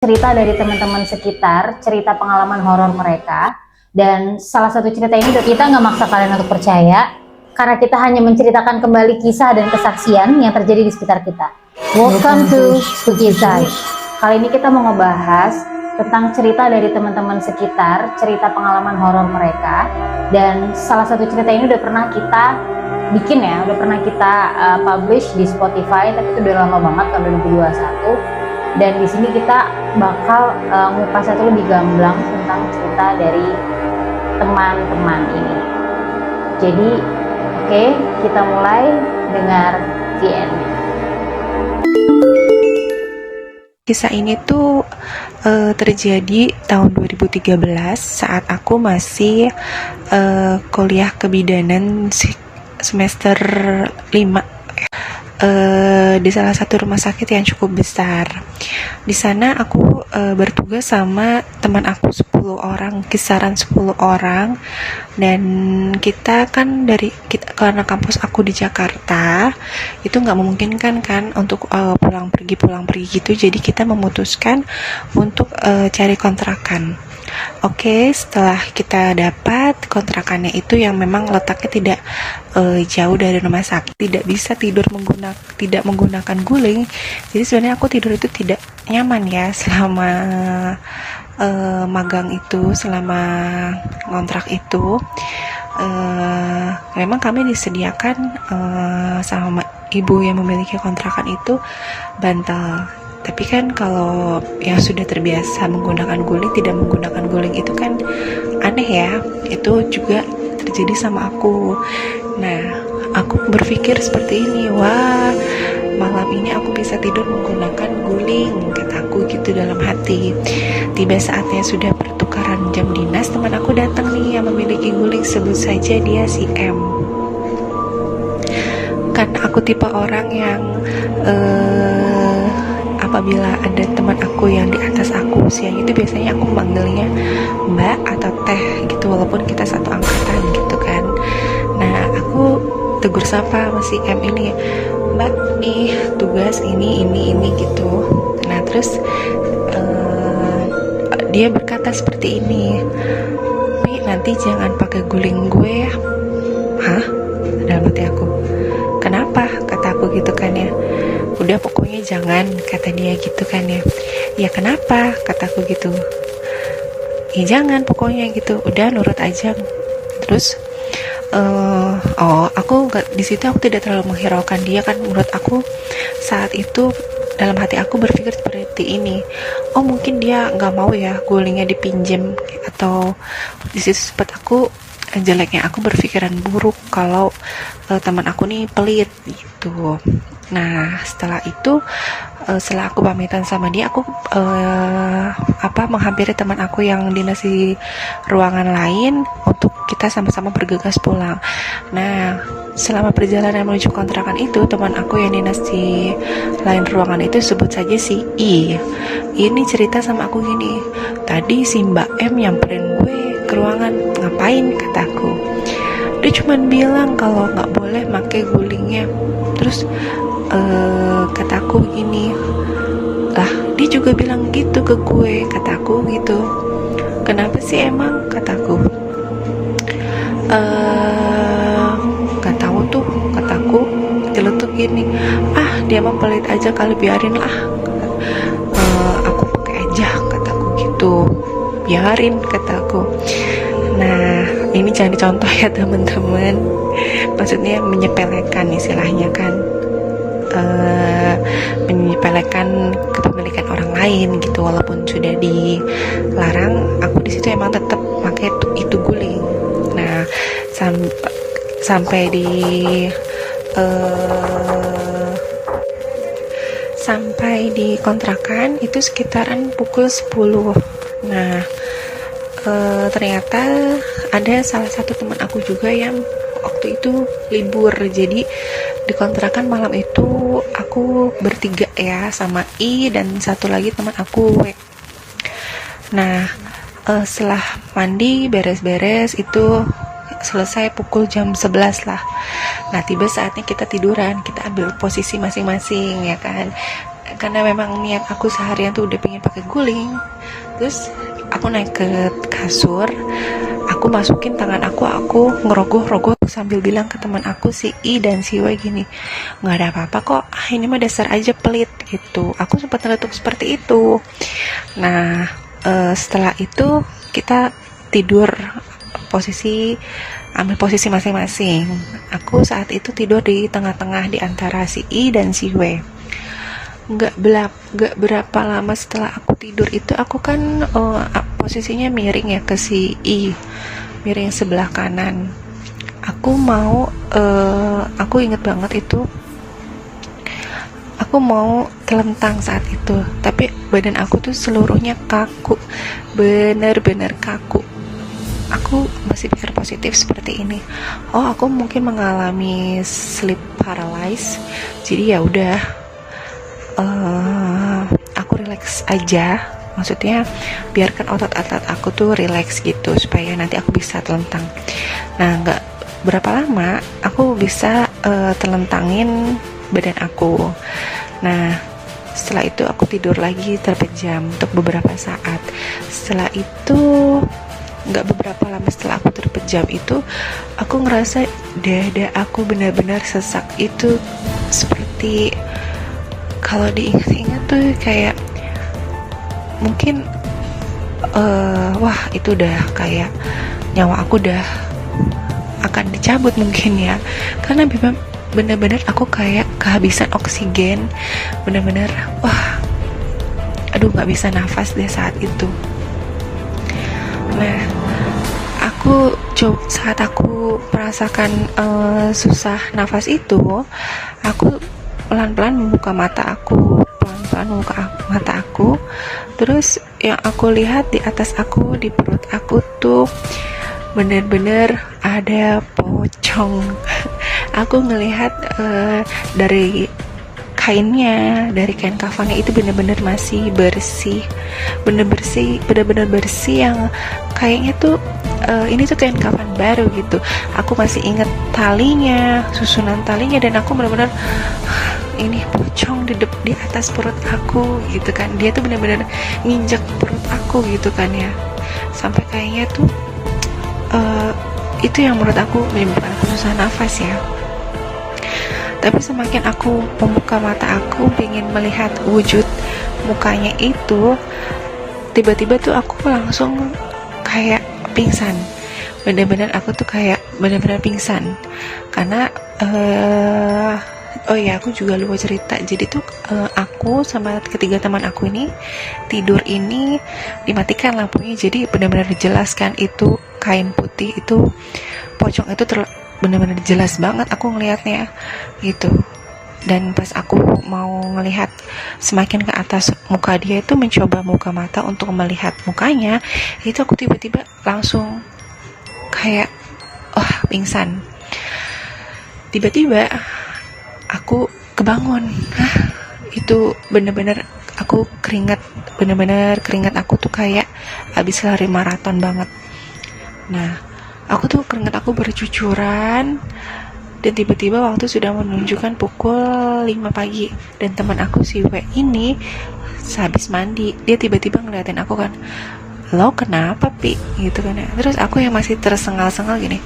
cerita dari teman-teman sekitar, cerita pengalaman horor mereka. Dan salah satu cerita ini kita nggak maksa kalian untuk percaya, karena kita hanya menceritakan kembali kisah dan kesaksian yang terjadi di sekitar kita. Welcome to Spooky Side. Kali ini kita mau ngebahas tentang cerita dari teman-teman sekitar, cerita pengalaman horor mereka. Dan salah satu cerita ini udah pernah kita bikin ya, udah pernah kita publish di Spotify, tapi itu udah lama banget, tahun 2021. Dan di sini kita bakal ngupas satu lebih gamblang tentang cerita dari teman-teman ini. Jadi, oke, kita mulai dengar VN. Kisah ini tuh terjadi tahun 2013 saat aku masih kuliah kebidanan semester 5 di salah satu rumah sakit yang cukup besar. Di sana aku bertugas sama teman aku 10 orang, kisaran 10 orang. Dan kita kan karena kampus aku di Jakarta, itu nggak memungkinkan kan untuk pulang pergi gitu. Jadi kita memutuskan untuk cari kontrakan. Oke, setelah kita dapat kontrakannya itu yang memang letaknya tidak jauh dari rumah sakit, tidak bisa tidak menggunakan guling. Jadi sebenarnya aku tidur itu tidak nyaman ya selama magang itu, selama kontrak itu. Memang kami disediakan sama ibu yang memiliki kontrakan itu bantal. Tapi kan kalau yang sudah terbiasa menggunakan guling, tidak menggunakan guling itu kan aneh ya. Itu juga terjadi sama aku. Nah, aku berpikir seperti ini, wah, malam ini aku bisa tidur menggunakan guling, kataku gitu dalam hati. Tiba saatnya sudah pertukaran jam dinas, teman aku datang nih yang memiliki guling, sebut saja dia si M. Kan aku tipe orang yang apabila ada teman aku yang di atas aku usianya, itu biasanya aku manggilnya mbak atau teh gitu, walaupun kita satu angkatan gitu kan. Nah, aku tegur sapa masih M ini, mbak nih tugas ini gitu. Nah, terus dia berkata seperti ini, Pi, nanti jangan pakai guling gue ya. Hah? Dalam hati aku, kenapa? Kata aku gitu kan ya. Udah pokoknya jangan, kata dia gitu kan ya. Ya kenapa? Kataku gitu. Ya jangan pokoknya gitu. Udah nurut aja. Terus aku nggak, di situ aku tidak terlalu menghiraukan dia kan. Menurut aku saat itu dalam hati aku berpikir seperti ini. Oh, mungkin dia nggak mau ya gulingnya dipinjem, atau di situ sempat aku jeleknya aku berpikiran buruk kalau teman aku nih pelit gitu. Nah, setelah itu setelah aku pamitan sama dia, aku menghampiri teman aku yang dinas di ruangan lain untuk kita sama-sama bergegas pulang. Nah, selama perjalanan menuju kontrakan itu, teman aku yang dinas di lain ruangan itu, sebut saja si I. Ini cerita sama aku gini, tadi si Mbak M nyamperin gue ke ruangan, ngapain, kataku. Dia cuma bilang kalau nggak boleh pakai gulingnya. Terus kataku gini, lah dia juga bilang gitu ke gue, kataku gitu. Kenapa sih emang, kataku. Gak tahu tuh, kataku. Diletuk gini, dia mah pelit aja kali, biarin lah. Aku pakai aja, kataku gitu. Biarin, kataku. Nah, ini jangan dicontoh ya teman-teman. Maksudnya menyepelekan istilahnya kan, menyepelekan kepemilikan orang lain gitu, walaupun sudah dilarang. Aku di situ emang tetap pakai itu guling. Nah, sampai di kontrakan itu sekitaran pukul 10. Nah, ternyata ada salah satu teman aku juga yang waktu itu libur. Jadi di kontrakan malam itu aku bertiga ya, sama I dan satu lagi teman aku W. Nah, setelah mandi beres-beres itu selesai pukul jam 11 lah. Nah, tiba saatnya kita tiduran, kita ambil posisi masing-masing ya kan. karena memang niat aku seharian tuh udah pengen pakai guling. Terus aku naik ke kasur, aku masukin tangan aku ngerogoh-rogoh sambil bilang ke teman aku si I dan si W gini, nggak ada apa-apa kok, ini mah dasar aja pelit gitu. Aku sempat nyeletuk seperti itu. Nah setelah itu kita tidur ambil posisi masing-masing. Aku saat itu tidur di tengah-tengah di antara si I dan si W. Nggak berapa lama setelah aku tidur itu, aku kan posisinya miring ya ke si I, miring sebelah kanan. Aku inget banget itu, aku mau telentang saat itu, tapi badan aku tuh seluruhnya kaku, bener-bener kaku. Aku masih pikir positif seperti ini, aku mungkin mengalami sleep paralysis, jadi ya udah, aku relax aja, maksudnya biarkan otot-otot aku tuh relax gitu supaya nanti aku bisa telentang. Nah nggak berapa lama aku bisa telentangin badan aku. Nah setelah itu aku tidur lagi terpejam untuk beberapa saat. Setelah itu, nggak beberapa lama setelah aku terpejam itu, aku ngerasa dada aku benar-benar sesak. Itu seperti, kalau diingat-ingat tuh kayak mungkin wah itu udah kayak nyawa aku udah akan dicabut mungkin ya, karena benar-benar aku kayak kehabisan oksigen, benar-benar aduh nggak bisa nafas deh saat itu. Nah saat aku merasakan susah nafas itu, aku pelan-pelan membuka mata aku, terus yang aku lihat di atas aku, di perut aku tuh bener-bener ada pocong. Aku ngelihat dari kain kafannya itu bener-bener masih bersih, bener-bener bersih, yang kayaknya tuh ini tuh kain kafan baru gitu. Aku masih inget talinya, susunan talinya, dan aku bener-bener ini pocong di atas perut aku gitu kan. Dia tuh bener-bener nginjek perut aku gitu kan ya, sampai kayaknya tuh itu yang menurut aku menyebabkan aku susah nafas ya. Tapi semakin aku membuka mata aku pengen melihat wujud mukanya itu, tiba-tiba tuh aku langsung kayak pingsan. Bener-bener aku tuh kayak bener-bener pingsan. Karena oh ya, aku juga lupa cerita. Jadi tuh aku sama ketiga teman aku ini tidur ini dimatikan lampunya. Jadi benar-benar dijelaskan itu kain putih itu, pocong itu benar-benar jelas banget aku ngelihatnya gitu. Dan pas aku mau ngelihat semakin ke atas muka dia itu, mencoba buka mata untuk melihat mukanya, itu aku tiba-tiba langsung kayak pingsan. Tiba-tiba aku kebangun. Itu bener-bener aku keringat aku tuh kayak habis lari maraton banget. Nah aku tuh keringat aku bercucuran, dan tiba-tiba waktu sudah menunjukkan pukul 5 pagi, dan teman aku si W ini sehabis mandi, dia tiba-tiba ngeliatin aku kan, lo kenapa Pi gitu kan ya. Terus aku yang masih tersengal-sengal gini,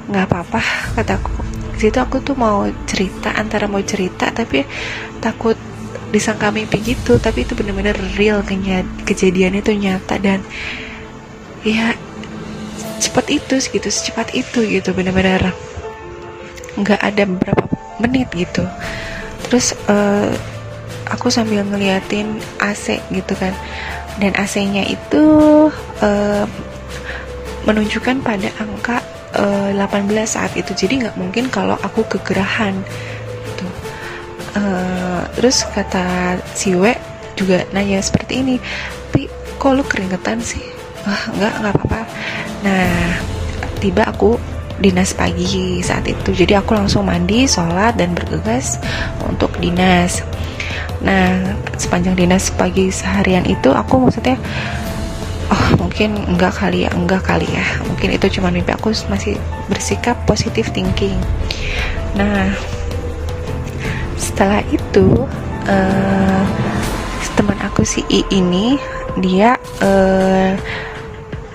nggak apa-apa kataku. Situ aku tuh mau cerita tapi takut disangka mimpi gitu, tapi itu benar-benar real, kejadiannya itu nyata, dan ya secepat itu gitu, benar-benar nggak ada beberapa menit gitu. Terus aku sambil ngeliatin AC gitu kan, dan AC-nya itu menunjukkan pada angka 18 saat itu, jadi nggak mungkin kalau aku kegerahan gitu. Terus kata si W juga nanya seperti ini, tapi kok lu keringetan sih? Nggak apa-apa. Nah tiba aku dinas pagi saat itu, jadi aku langsung mandi, sholat, dan bergegas untuk dinas. Nah sepanjang dinas pagi seharian itu aku maksudnya mungkin enggak kali ya, mungkin itu cuma mimpi. Aku masih bersikap positive thinking. Nah setelah itu teman aku si I ini dia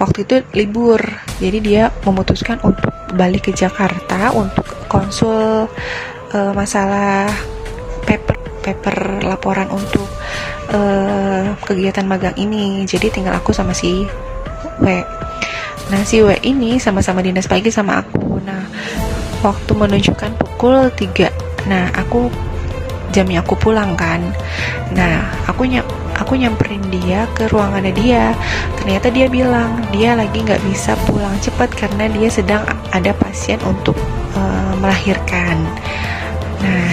waktu itu libur, jadi dia memutuskan untuk balik ke Jakarta untuk konsul masalah paper laporan untuk kegiatan magang ini. Jadi tinggal aku sama si W. Nah si W ini sama-sama dinas pagi sama aku. Nah waktu menunjukkan pukul 3, nah jamnya aku pulang kan. Nah aku nyamperin dia ke ruangannya dia. Ternyata dia bilang dia lagi nggak bisa pulang cepat karena dia sedang ada pasien untuk melahirkan. Nah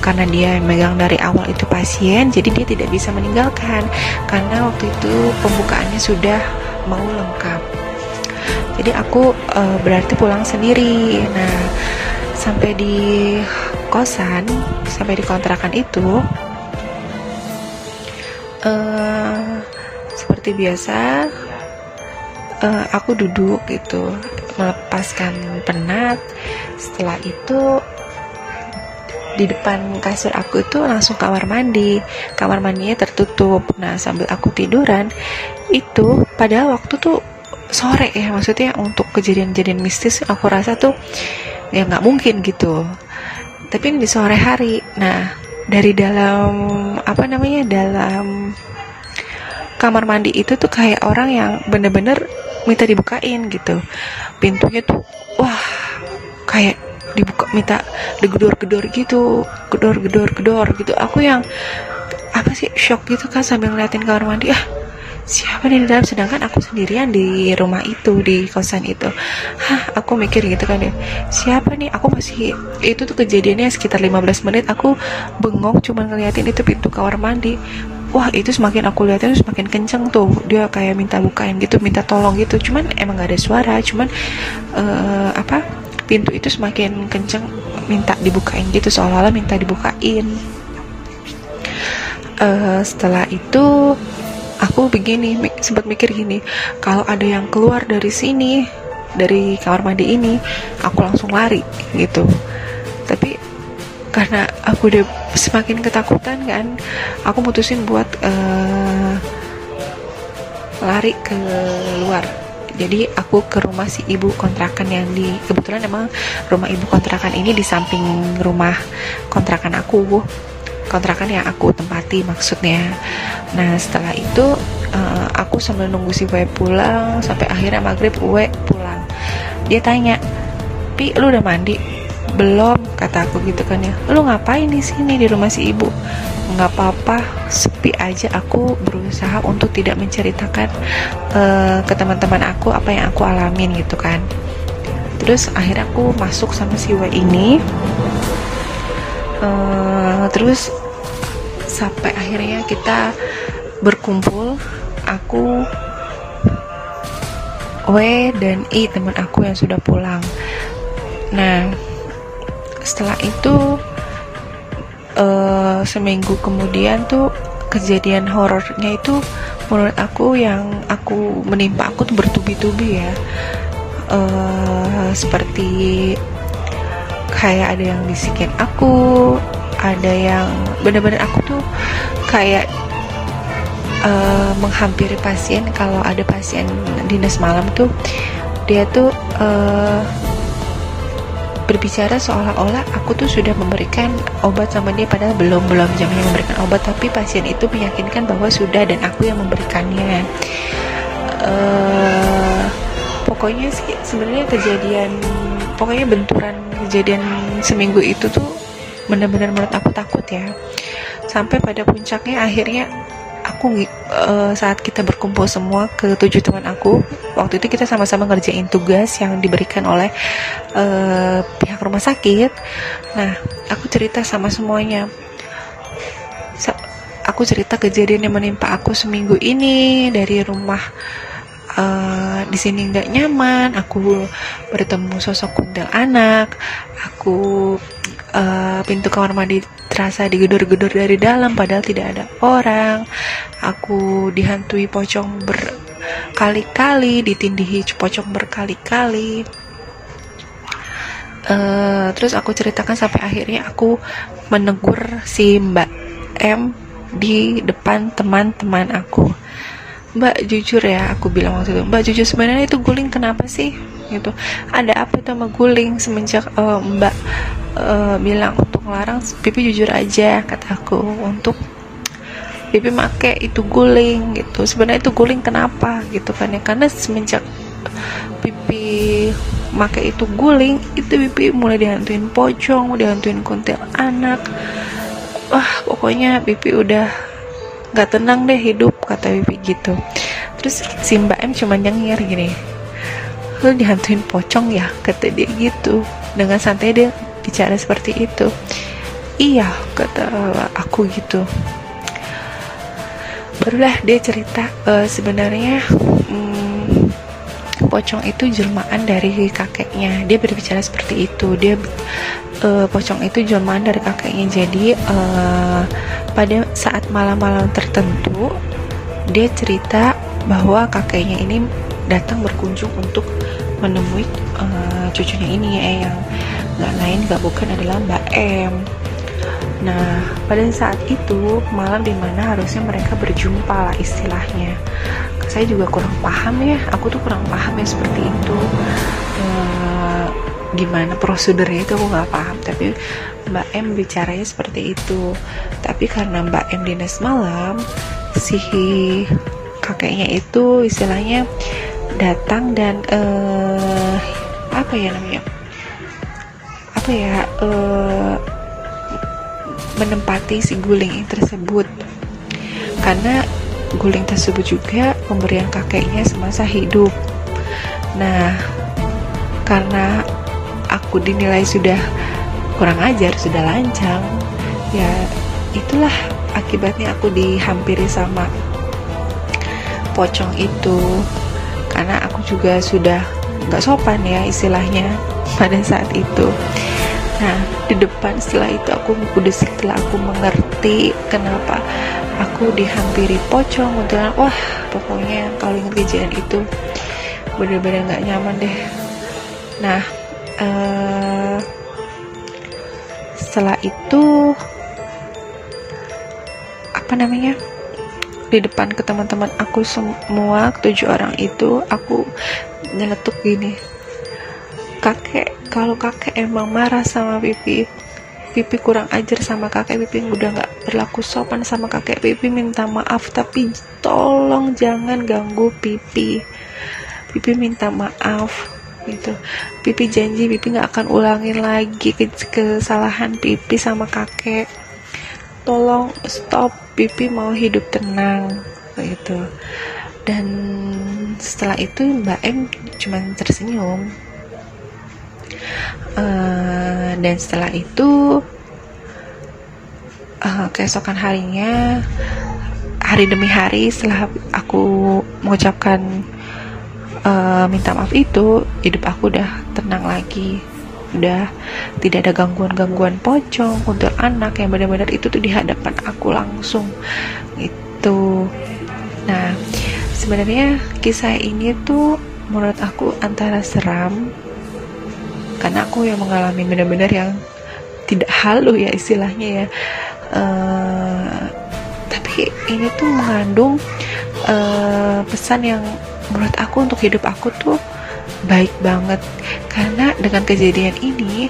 karena dia megang dari awal itu pasien, jadi dia tidak bisa meninggalkan karena waktu itu pembukaannya sudah mau lengkap. Jadi aku berarti pulang sendiri. Nah sampai di kosan, sampai di kontrakan itu seperti biasa aku duduk gitu melepaskan penat. Setelah itu di depan kasur aku itu langsung kamar mandinya tertutup. Nah sambil aku tiduran itu, padahal waktu tuh sore ya, maksudnya untuk kejadian-kejadian mistis aku rasa tuh ya nggak mungkin gitu, tapi ini di sore hari. Nah dari dalam dalam kamar mandi itu tuh kayak orang yang bener-bener minta dibukain gitu pintunya tuh. Wah kayak dibuka, minta digedor-gedor gitu, gedor gitu. Aku yang shock gitu kan sambil ngeliatin kamar mandi, siapa di dalam, sedangkan aku sendirian di rumah itu, di kosan itu. Aku mikir gitu kan ya, siapa nih. Aku masih, itu tuh kejadiannya sekitar 15 menit aku bengong cuma ngeliatin itu pintu kamar mandi. Wah itu semakin aku liatin semakin kenceng tuh, dia kayak minta bukain gitu, minta tolong gitu. Cuman emang gak ada suara, cuman pintu itu semakin kenceng minta dibukain gitu, seolah-olah minta dibukain. Setelah itu aku sempat mikir gini, kalau ada yang keluar dari sini, dari kamar mandi ini, aku langsung lari gitu. Tapi karena aku udah semakin ketakutan kan, aku mutusin buat lari ke luar. Jadi aku ke rumah si ibu kontrakan yang kebetulan emang rumah ibu kontrakan ini di samping rumah kontrakan yang aku tempati maksudnya. Nah setelah itu aku sambil nunggu si W pulang, sampai akhirnya maghrib W pulang. Dia tanya, "Pi, lu udah mandi?" "Belum," kata aku gitu kan ya. "Lu ngapain di sini di rumah si ibu?" "Nggak apa-apa, sepi aja." Aku berusaha untuk tidak menceritakan ke teman-teman aku apa yang aku alamin gitu kan. Terus akhirnya aku masuk sama si W ini, terus sampai akhirnya kita berkumpul, aku, W dan I, teman aku yang sudah pulang. Nah setelah itu seminggu kemudian tuh kejadian horornya itu menurut aku yang menimpa aku tuh bertubi-tubi ya. Seperti kayak ada yang bisikin aku, ada yang bener-bener aku tuh kayak menghampiri pasien. Kalau ada pasien dinas malam tuh, dia tuh berbicara seolah-olah aku tuh sudah memberikan obat sama dia, padahal belum jamnya memberikan obat, tapi pasien itu meyakinkan bahwa sudah dan aku yang memberikannya. Pokoknya sih sebenarnya benturan kejadian seminggu itu tuh benar-benar menurut aku takut ya. Sampai pada puncaknya akhirnya aku saat kita berkumpul semua ke-7 teman aku, waktu itu kita sama-sama ngerjain tugas yang diberikan oleh pihak rumah sakit. Nah aku cerita sama semuanya, aku cerita kejadian yang menimpa aku seminggu ini. Dari rumah di sini nggak nyaman, aku bertemu sosok kuntilanak, aku pintu kamar mandi terasa digedor-gedor dari dalam padahal tidak ada orang, aku dihantui pocong berkali-kali, ditindihi pocong berkali-kali. Terus aku ceritakan sampai akhirnya aku menegur si Mbak M di depan teman-teman aku. Mbak, jujur ya, aku bilang waktu itu, Mbak, jujur sebenarnya itu guling kenapa sih gitu, ada apa itu sama guling semenjak Mbak bilang untuk ngelarang Pipi, jujur aja kata aku, untuk Pipi make itu guling gitu. Sebenarnya itu guling kenapa gitu kan ya, karena semenjak Pipi make itu guling, itu Pipi mulai dihantuin pocong, dihantuin kuntil anak. Wah, pokoknya Pipi udah gak tenang deh hidup, kata Pipi gitu. Terus si Mbak M cuma nyengir gini, lu dihantuin pocong ya, kata dia gitu. Dengan santai dia bicara seperti itu. Iya, kata aku gitu. Barulah dia cerita sebenarnya pocong itu jelmaan dari kakeknya. Dia berbicara seperti itu. Dia pocong itu jelmaan dari kakeknya. Jadi pada saat malam-malam tertentu, dia cerita bahwa kakeknya ini datang berkunjung untuk menemui cucunya ini yang nggak lain nggak bukan adalah Mbak M. Nah, pada saat itu malam dimana harusnya mereka berjumpa lah istilahnya. Saya juga kurang paham ya, aku tuh kurang paham ya seperti itu. Gimana prosedurnya itu aku nggak paham, tapi Mbak M bicaranya seperti itu. Tapi karena Mbak M dinas malam, si kakeknya itu istilahnya datang dan menempati si guling tersebut, karena guling tersebut juga pemberian kakeknya semasa hidup. Nah, karena aku dinilai sudah kurang ajar, sudah lancang, ya itulah akibatnya aku dihampiri sama pocong itu. Karena aku juga sudah gak sopan ya istilahnya pada saat itu. Nah, di depan setelah itu setelah aku mengerti kenapa aku dihampiri pocong, wah pokoknya kalau ingat kejadian itu benar-benar gak nyaman deh. Nah, setelah itu di depan ke teman-teman aku semua 7 orang itu aku nyeletuk gini, kalau kakek emang marah sama Pipi kurang ajar sama kakek, Pipi udah gak berlaku sopan sama kakek, Pipi minta maaf, tapi tolong jangan ganggu Pipi minta maaf gitu. Pipi janji Pipi gak akan ulangin lagi kesalahan Pipi sama kakek, tolong stop, Pipi mau hidup tenang gitu. Dan setelah itu Mbak M cuma tersenyum. Dan setelah itu keesokan harinya, hari demi hari setelah aku mengucapkan minta maaf itu, hidup aku udah tenang lagi, udah tidak ada gangguan-gangguan pocong, kuntil anak yang benar-benar itu tuh di hadapan aku langsung gitu. Nah, sebenarnya kisah ini tuh menurut aku antara seram, karena aku yang mengalami benar-benar yang tidak halu ya istilahnya ya, tapi ini tuh mengandung pesan yang menurut aku untuk hidup aku tuh baik banget. Karena dengan kejadian ini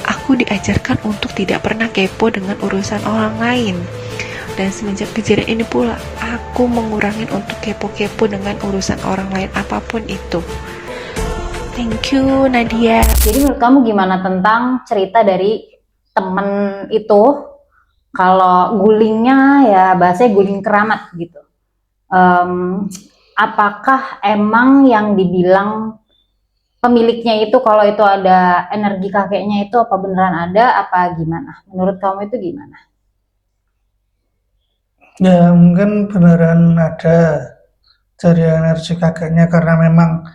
aku diajarkan untuk tidak pernah kepo dengan urusan orang lain, dan semenjak kejadian ini pula aku mengurangi untuk kepo-kepo dengan urusan orang lain apapun itu. Thank you Nadia. Jadi menurut kamu gimana tentang cerita dari temen itu, kalau gulingnya ya bahasanya guling keramat gitu, apakah emang yang dibilang pemiliknya itu kalau itu ada energi kakeknya itu apa beneran ada, apa gimana? Menurut kamu itu gimana? Ya mungkin beneran ada dari energi kakeknya, karena memang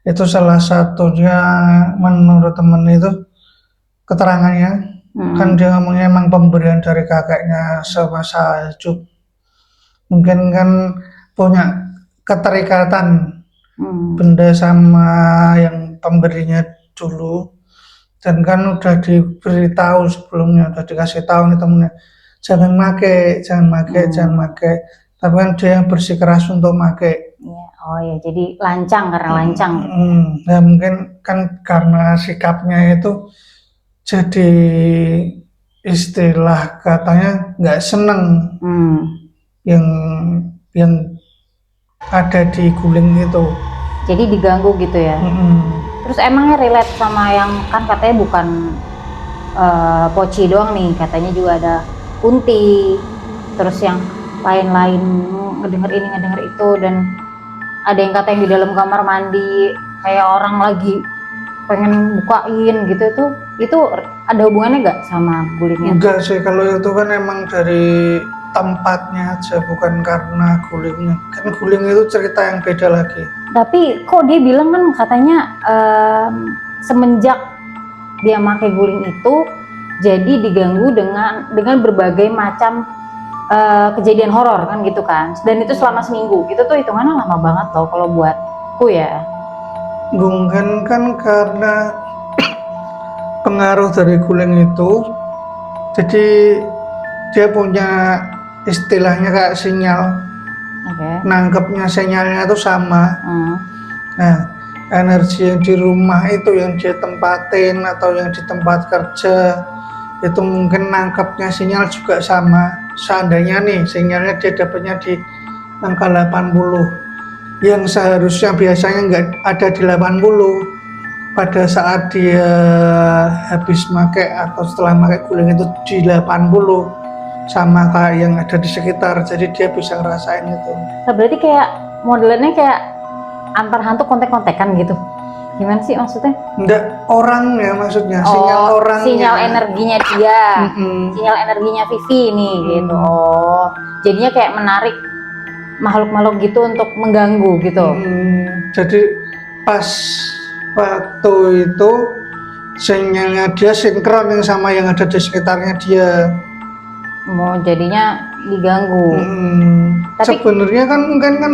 itu salah satunya menurut temen itu keterangannya. Kan dia ngomongnya emang pemberian dari kakeknya semasa hidup, mungkin kan punya keterikatan benda sama yang pemberinya dulu, Dan kan udah diberitahu sebelumnya, udah dikasih tahu nih temennya, jangan make, jangan make. Tapi kan dia yang bersikeras untuk make. Ya, oh ya, jadi lancang karena lancang. Ya mungkin kan karena sikapnya itu jadi istilah katanya nggak seneng yang ada di guling itu. Jadi diganggu gitu ya. Terus emangnya relate sama yang kan katanya bukan Poci doang nih, katanya juga ada Kunti, terus yang lain-lain ngedenger ini ngedenger itu, dan ada yang katanya di dalam kamar mandi kayak orang lagi pengen bukain gitu. Itu ada hubungannya nggak sama gulingnya? Enggak sih, kalau itu kan emang dari tempatnya aja, bukan karena gulingnya. Kan guling itu cerita yang beda lagi. Tapi kok dia bilang kan katanya semenjak dia pakai guling itu jadi diganggu dengan berbagai macam kejadian horor kan gitu kan, dan itu selama seminggu gitu. Tuh hitungannya lama banget loh kalau buatku ya. Mungkin kan karena pengaruh dari guling itu, jadi dia punya istilahnya kayak sinyal. Nangkepnya sinyalnya itu sama. Nah, energi yang di rumah itu yang dia tempatin atau yang di tempat kerja itu mungkin nangkepnya sinyal juga sama. Seandainya nih sinyalnya dia dapatnya di angka 80 yang seharusnya biasanya nggak ada di 80, pada saat dia habis pakai atau setelah pakai guling itu di 80, sama kayak yang ada di sekitar, jadi dia bisa ngerasain itu. Nah, berarti kayak modelannya kayak antar hantu kontek-kontekan gitu. Gimana sih maksudnya? Enggak, orangnya maksudnya, sinyal orangnya. Sinyal energinya dia, sinyal energinya Vivi nih gitu. Oh, jadinya kayak menarik makhluk-makhluk gitu untuk mengganggu gitu. Jadi pas waktu itu sinyalnya dia sinkron yang sama yang ada di sekitarnya dia. Mau jadinya diganggu. Tapi sebenarnya kan mungkin kan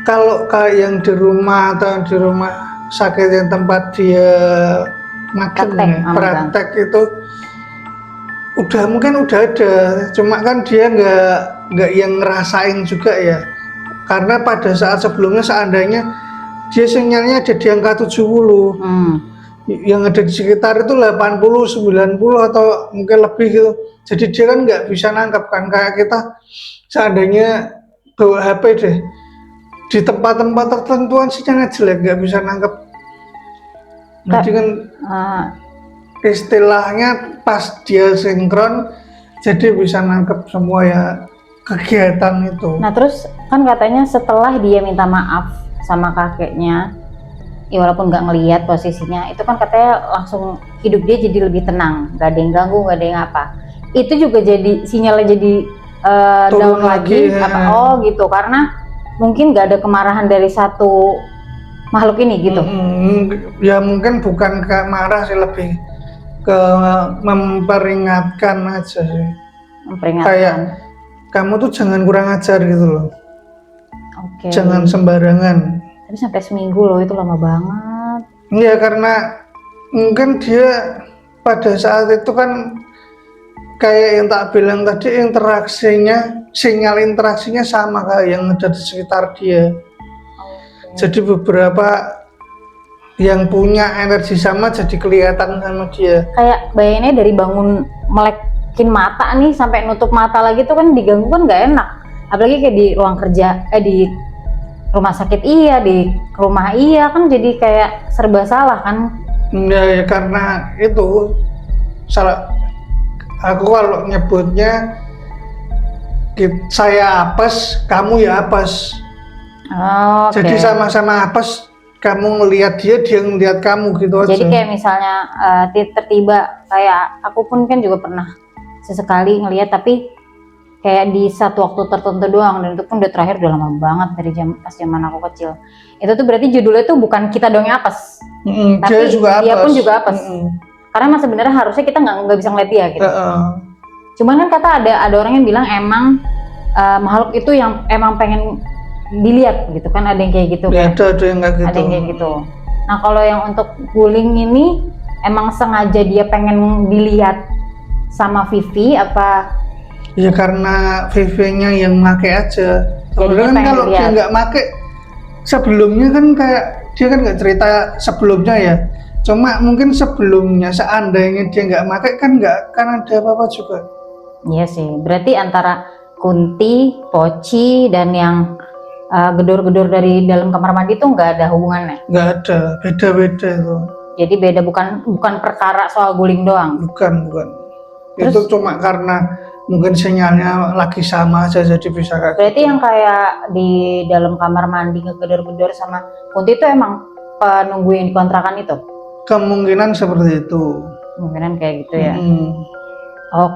kalau kayak yang di rumah atau yang di rumah sakit yang tempat dia praktek itu mungkin udah ada, cuma kan dia nggak yang ngerasain juga ya, karena pada saat sebelumnya seandainya dia sinyalnya ada di angka 70, yang ada di sekitar itu 80, 90 atau mungkin lebih gitu. Jadi dia kan nggak bisa nangkap kan, kayak kita seandainya bawa HP deh di tempat-tempat tertentuan sinyalnya jelek, nggak bisa nangkep. Jadi kan istilahnya pas dia sinkron jadi bisa nangkep semua ya kegiatan itu. Nah terus kan katanya setelah dia minta maaf sama kakeknya, ya walaupun nggak ngelihat posisinya, itu kan katanya langsung hidup dia jadi lebih tenang, nggak ada yang ganggu, nggak ada yang apa. Itu juga jadi sinyalnya jadi down lagi apa? Oh gitu, karena mungkin nggak ada kemarahan dari satu makhluk ini gitu. Ya mungkin bukan ke marah sih, lebih ke memperingatkan aja sih. Memperingatkan. Kayak kamu tuh jangan kurang ajar gitu loh. Oke. Jangan sembarangan. Tapi sampai seminggu loh, itu lama banget. Iya, karena mungkin dia pada saat itu kan kayak yang tak bilang tadi, sinyal interaksinya sama kayak yang ada di sekitar dia. Jadi beberapa yang punya energi sama jadi kelihatan sama dia. Kayak bayangannya dari bangun melekin mata nih sampai nutup mata lagi tuh kan diganggu kan nggak enak. Apalagi kayak di ruang kerja, di rumah sakit iya, di rumah iya, kan jadi kayak serba salah kan. Ya karena itu salah. Aku kalau nyebutnya saya apes, kamu ya apes. Jadi sama-sama apes, kamu ngelihat dia ngelihat kamu gitu aja. Jadi kayak misalnya tiba-tiba kayak aku pun kan juga pernah sesekali ngelihat, tapi kayak di satu waktu tertentu doang, dan itu pun udah terakhir udah lama banget dari pas zaman aku kecil. Itu tuh berarti judulnya tuh bukan kita dong yang apes, tapi dia pun juga apes. Karena mas sebenarnya harusnya kita nggak bisa ngeliat dia gitu. Cuman kan kata ada orang yang bilang emang makhluk itu yang emang pengen dilihat gitu kan, ada yang kayak gitu kan. Ada yang kayak gitu. Ada yang kayak gitu. Nah kalau yang untuk guling ini emang sengaja dia pengen dilihat sama Vivi apa? Ya karena VV-nya yang make aja. Sebenarnya kan pengen kalau dia lihat. nggak make sebelumnya kan kayak dia kan nggak cerita sebelumnya ya. Cuma mungkin sebelumnya seandainya dia nggak make kan nggak akan ada apa-apa juga. Iya sih, berarti antara Kunti, Poci, dan yang gedor-gedor dari dalam kamar mandi itu nggak ada hubungannya. Nggak ada, beda-beda itu. Jadi beda, bukan perkara soal guling doang. Bukan. Terus- Itu cuma karena mungkin sinyalnya lagi sama aja jadi bisa kayak Berarti gitu. yang kayak di dalam kamar mandi ngegedor-gedor sama Kunti itu emang penunggu yang dikontrakan itu? Kemungkinan seperti itu. Mungkinan kayak gitu ya. Mm. Oh,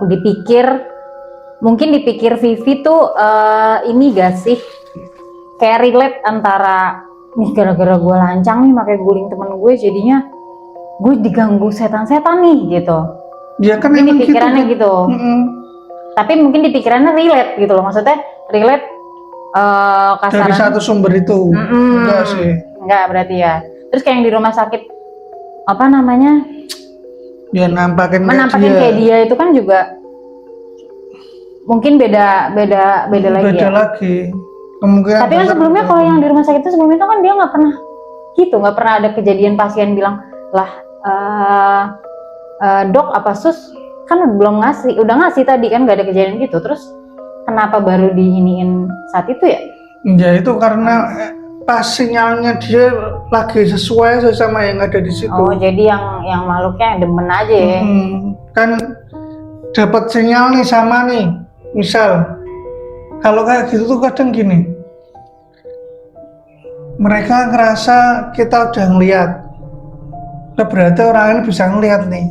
mungkin dipikir Vivi tuh ini gak sih kayak relate antara nih gara-gara gue lancang nih pakai guling temen gue jadinya gue diganggu setan-setan nih gitu. Ya kan Mungkin emang di pikirannya kan. gitu. Mm-mm. Tapi mungkin di pikirannya relate gitu loh. Maksudnya relate Dari kasarannya. satu sumber itu. Enggak sih. Enggak berarti ya. Terus kayak yang di rumah sakit apa namanya? Ya nampakin Menampakin kayak dia itu kan juga mungkin beda lagi beda ya. lagi. Kemungkinan Tapi kan besar sebelumnya beda. kalau yang di rumah sakit itu sebelumnya itu kan dia nggak pernah gitu, nggak pernah ada kejadian pasien bilang lah dok apa sus kan belum ngasih, udah ngasih tadi kan nggak ada kejadian gitu. Terus kenapa baru diiniin saat itu ya? Ya itu karena pas sinyalnya dia lagi sesuai sama yang ada di situ. Oh jadi yang makhluknya demen aja ya? Kan dapat sinyal nih sama nih. Misal kalau kayak gitu tuh kadang gini. Mereka ngerasa kita udah ngeliat. Berarti orang ini bisa ngeliat nih.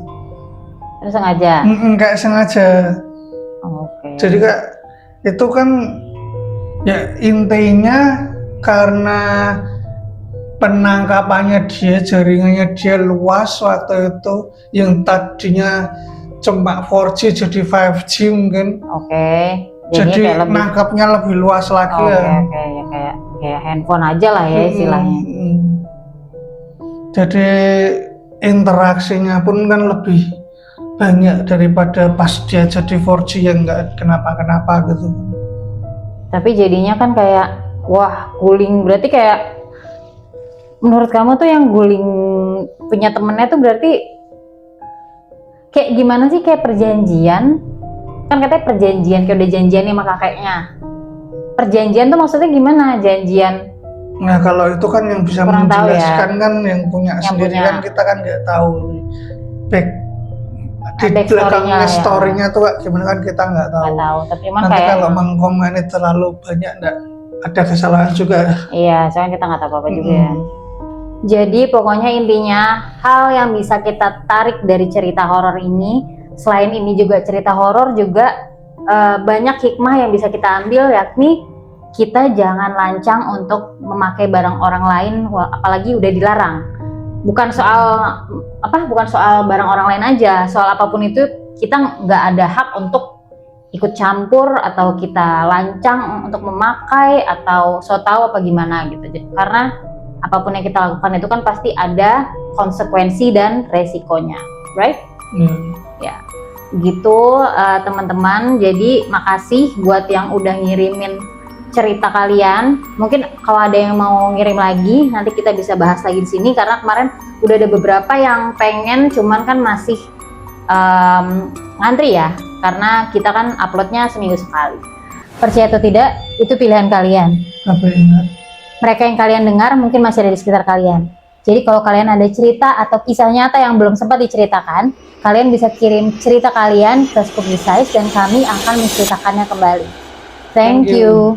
Terus sengaja? Kayak sengaja. Oke. Jadi kayak itu kan ya intinya karena penangkapannya dia, jaringannya dia luas waktu itu, yang tadinya cuma 4G jadi 5G mungkin. Oke. Jadi kayak lebih. nangkapnya lebih luas lagi Oke, ya. ya kayak handphone aja lah ya istilahnya. Jadi interaksinya pun kan lebih banyak daripada pas dia jadi 4G yang nggak kenapa-kenapa gitu. Tapi jadinya kan kayak wah guling, berarti kayak menurut kamu tuh yang guling punya temennya tuh berarti kayak gimana sih, kayak perjanjian kan, katanya perjanjian kayak udah janjian nih sama kakeknya. Perjanjian tuh maksudnya gimana? Janjian Nah kalau itu kan yang bisa Kurang tahu menjelaskan kan yang punya sendiri punya. kan, kita kan nggak tahu back di Back belakangnya story-nya ya. story-nya tuh Kak, gimana kan kita nggak tahu. nggak tahu, tapi emang Nanti kayak kalau mengkomeni terlalu banyak nggak ada kesalahan juga. iya, soalnya kita nggak tahu apa-apa juga ya. Jadi pokoknya intinya hal yang bisa kita tarik dari cerita horor ini, selain ini juga cerita horor juga banyak hikmah yang bisa kita ambil, yakni kita jangan lancang untuk memakai barang orang lain, apalagi udah dilarang. Bukan soal barang orang lain aja, soal apapun itu kita nggak ada hak untuk ikut campur atau kita lancang untuk memakai atau so tahu apa gimana gitu. Karena apapun yang kita lakukan itu kan pasti ada konsekuensi dan resikonya, right? Ya, gitu teman-teman. Jadi makasih buat yang udah ngirimin cerita kalian. Mungkin kalau ada yang mau ngirim lagi, nanti kita bisa bahas lagi di sini karena kemarin udah ada beberapa yang pengen, cuman kan masih ngantri ya, karena kita kan uploadnya seminggu sekali. Percaya atau tidak, itu pilihan kalian. Tapi ingat, Mereka yang kalian dengar mungkin masih ada di sekitar kalian. Jadi kalau kalian ada cerita atau kisah nyata yang belum sempat diceritakan, kalian bisa kirim cerita kalian ke Spooky Size dan kami akan menceritakannya kembali. Thank you.